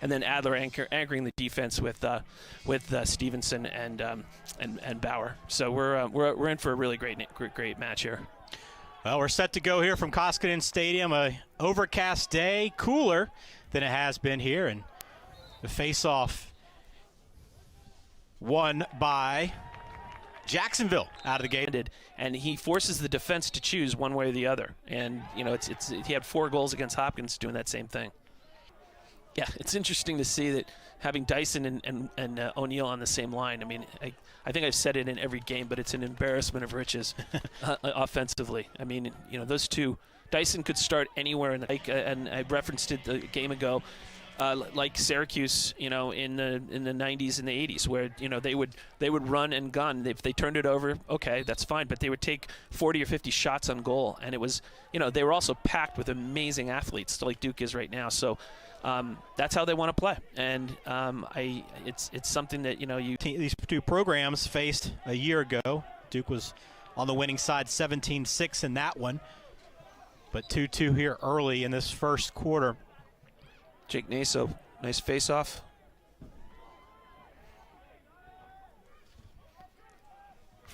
and then Adler anchoring the defense with Stevenson and Bauer. So we're in for a really great match here. Well, we're set to go here from Koskinen Stadium. A overcast day, cooler than it has been here, and the face-off won by Jacksonville out of the gate. And he forces the defense to choose one way or the other. And, you know, he had 4 goals against Hopkins doing that same thing. Yeah, it's interesting to see that having Dyson and O'Neill on the same line. I mean, I think I've said it in every game, but it's an embarrassment of riches offensively. I mean, you know, those two, Dyson could start anywhere in the and I referenced it a game ago, like Syracuse, you know, in the 90s and the 80s, where, you know, they would run and gun. If they turned it over, okay, that's fine, but they would take 40 or 50 shots on goal, and it was, you know, they were also packed with amazing athletes, like Duke is right now. So that's how they want to play, and it's something that, you know, these two programs faced a year ago. Duke was on the winning side, 17-6 in that one, but 2-2 here early in this first quarter. Jake Naso, nice face-off.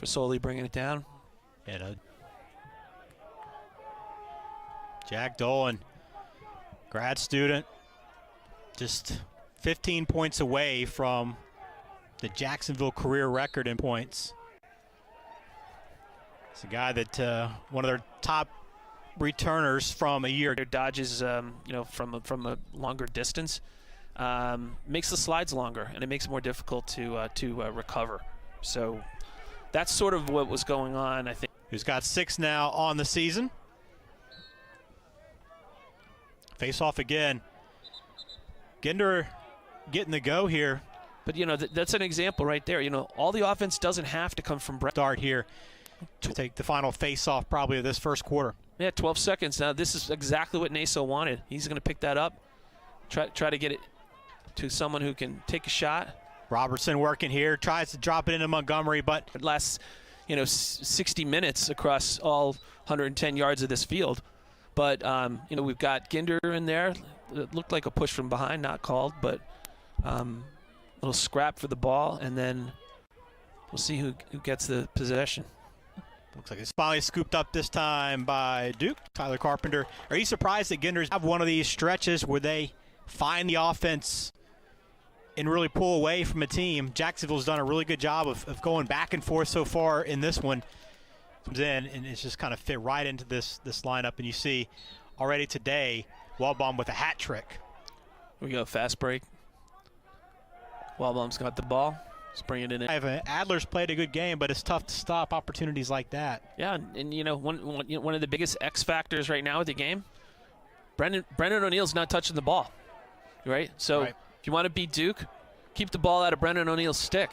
Fasoli bringing it down. And Jack Dolan, grad student, just 15 points away from the Jacksonville career record in points. It's a guy that one of their top returners from a year. Their dodges, you know, from a longer distance, makes the slides longer, and it makes it more difficult to recover. So that's sort of what was going on, I think. Who's got 6 now on the season. Face off again. Ginder getting the go here. But, you know, that's an example right there. You know, all the offense doesn't have to come from start here to take the final face-off probably of this first quarter. Yeah, 12 seconds. Now, this is exactly what Naso wanted. He's going to pick that up, try to get it to someone who can take a shot. Robertson working here, tries to drop it into Montgomery, but it lasts, you know, 60 minutes across all 110 yards of this field. But, you know, we've got Ginder in there. It looked like a push from behind, not called, but a little scrap for the ball, and then we'll see who gets the possession. Looks like it's finally scooped up this time by Duke. Tyler Carpenter. Are you surprised that Ginder's have one of these stretches where they find the offense and really pull away from a team? Jacksonville's done a really good job of going back and forth so far in this one. Comes in, and it's just kind of fit right into this lineup. And you see already today, Waldbaum with a hat trick. We go fast break. Waldbaum's got the ball. Let's bring it in. Adler's played a good game, but it's tough to stop opportunities like that. Yeah, and you know, one of the biggest X factors right now with the game, Brendan O'Neill's not touching the ball, right? So if you want to beat Duke, keep the ball out of Brendan O'Neill's stick.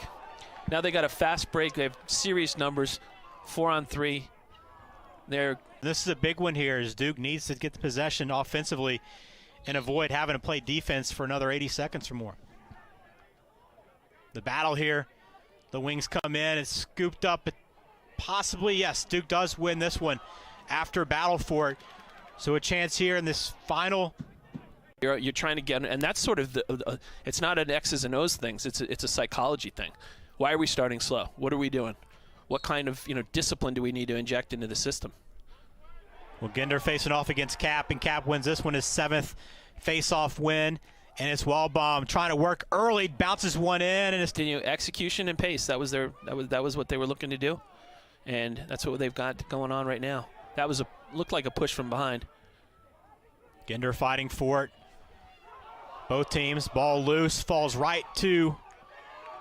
Now they got a fast break. They have serious numbers, 4-on-3. This is a big one here, as Duke needs to get the possession offensively and avoid having to play defense for another 80 seconds or more. The battle here, the wings come in, it's scooped up, possibly, yes, Duke does win this one after a battle for it. So a chance here in this final. You're trying to get, and that's sort of it's not an X's and O's thing, it's a psychology thing. Why are we starting slow? What are we doing? What kind of, you know, discipline do we need to inject into the system? Well, Ginder facing off against Kapp, and Kapp wins this one, his 7th face-off win. And it's Waldbaum trying to work early, bounces one in, and it's, you know, execution and pace. That was what they were looking to do, and that's what they've got going on right now. That was looked like a push from behind. Ginder fighting for it. Both teams, ball loose, falls right to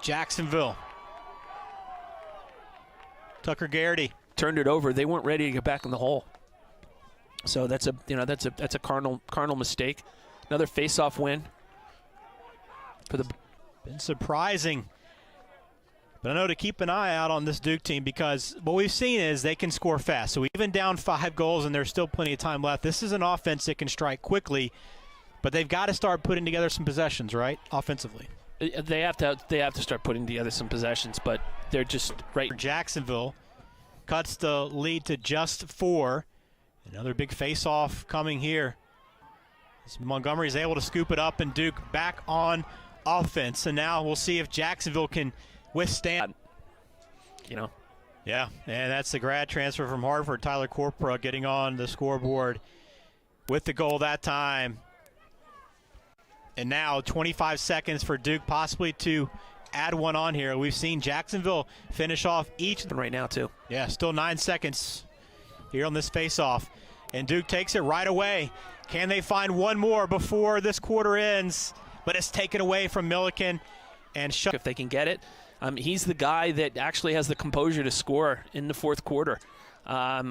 Jacksonville. Tucker Garrity turned it over. They weren't ready to get back in the hole. So that's a cardinal mistake. Another face-off win. Been surprising. But I know to keep an eye out on this Duke team, because what we've seen is they can score fast. So even down 5 goals and there's still plenty of time left, this is an offense that can strike quickly, but they've got to start putting together some possessions, right, offensively. They have to start putting together some possessions, but they're just right. Jacksonville cuts the lead to just 4. Another big face-off coming here. Montgomery's able to scoop it up, and Duke back on offense. And now we'll see if Jacksonville can withstand. Yeah, and that's the grad transfer from Hartford, Tyler Corpora, getting on the scoreboard with the goal that time. And now 25 seconds for Duke possibly to add one on here. We've seen Jacksonville finish off each. Right now, too. Yeah, still 9 seconds here on this face-off. And Duke takes it right away. Can they find one more before this quarter ends? But it's taken away from Milliken. And if they can get it. He's the guy that actually has the composure to score in the fourth quarter.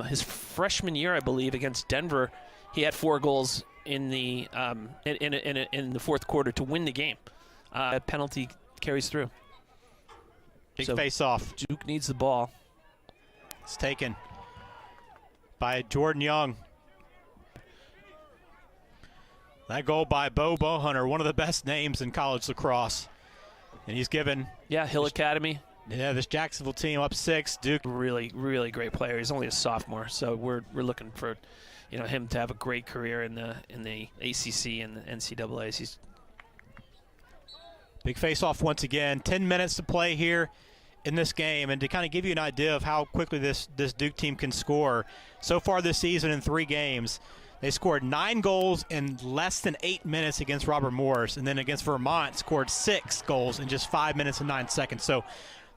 His freshman year, I believe, against Denver, he had 4 goals in the in the fourth quarter to win the game. That penalty carries through. Big face-off. Duke needs the ball. It's taken by Jordan Young. That goal by Bo Bohunter, one of the best names in college lacrosse. And he's given. Yeah, Hill Academy. Yeah, this Jacksonville team up 6. Duke. Really, really great player. He's only a sophomore, so we're looking for, him to have a great career in the ACC and the NCAAs. He's big face-off once again. 10 minutes to play here in this game, and to kind of give you an idea of how quickly this Duke team can score. So far this season in 3 games, they scored 9 goals in less than 8 minutes against Robert Morris, and then against Vermont scored 6 goals in just 5 minutes and 9 seconds. So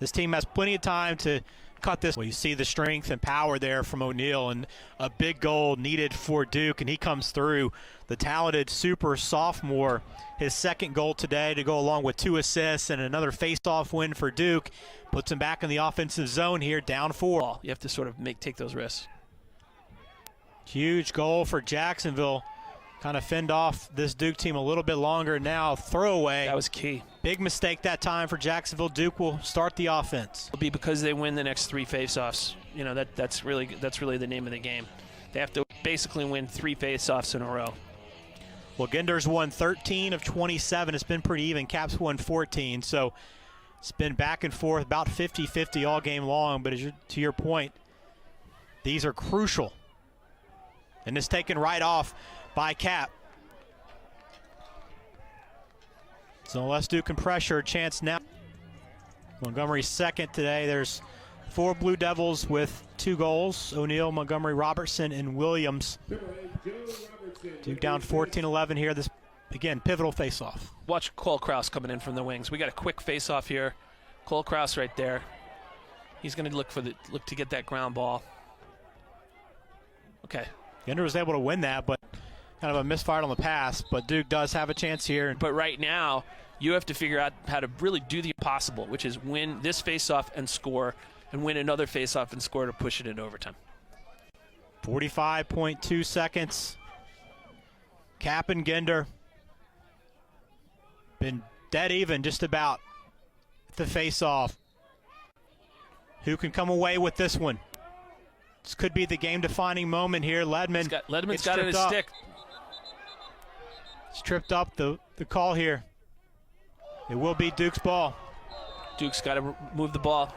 this team has plenty of time to cut this. Well, you see the strength and power there from O'Neal, and a big goal needed for Duke, and he comes through. The talented super sophomore, his second goal today to go along with 2 assists and another face-off win for Duke. Puts him back in the offensive zone here, down 4. You have to sort of take those risks. Huge goal for Jacksonville. Kind of fend off this Duke team a little bit longer now. Throwaway. That was key. Big mistake that time for Jacksonville. Duke will start the offense. It'll be because they win the next 3 faceoffs. That's really the name of the game. They have to basically win 3 faceoffs in a row. Well, Ginder's won 13 of 27. It's been pretty even. Kapp's won 14. So it's been back and forth, about 50-50 all game long. But to your point, these are crucial. And it's taken right off by Kapp. So unless Duke can pressure, a chance now. Montgomery's second today. There's 4 Blue Devils with 2 goals. O'Neal, Montgomery, Robertson, and Williams. Duke down 14-11 here. This, again, pivotal face-off. Watch Cole Krause coming in from the wings. We got a quick face-off here. Cole Krause right there. He's going to look to get that ground ball. Okay. Ginder was able to win that, but kind of a misfire on the pass. But Duke does have a chance here. But right now, you have to figure out how to really do the impossible, which is win this face-off and score, and win another face-off and score to push it into overtime. 45.2 seconds. Kapp and Ginder. Been dead even just about the face-off. Who can come away with this one? This could be the game-defining moment here. Ledman's got it in his stick. It's tripped up the call here. It will be Duke's ball. Duke's got to move the ball.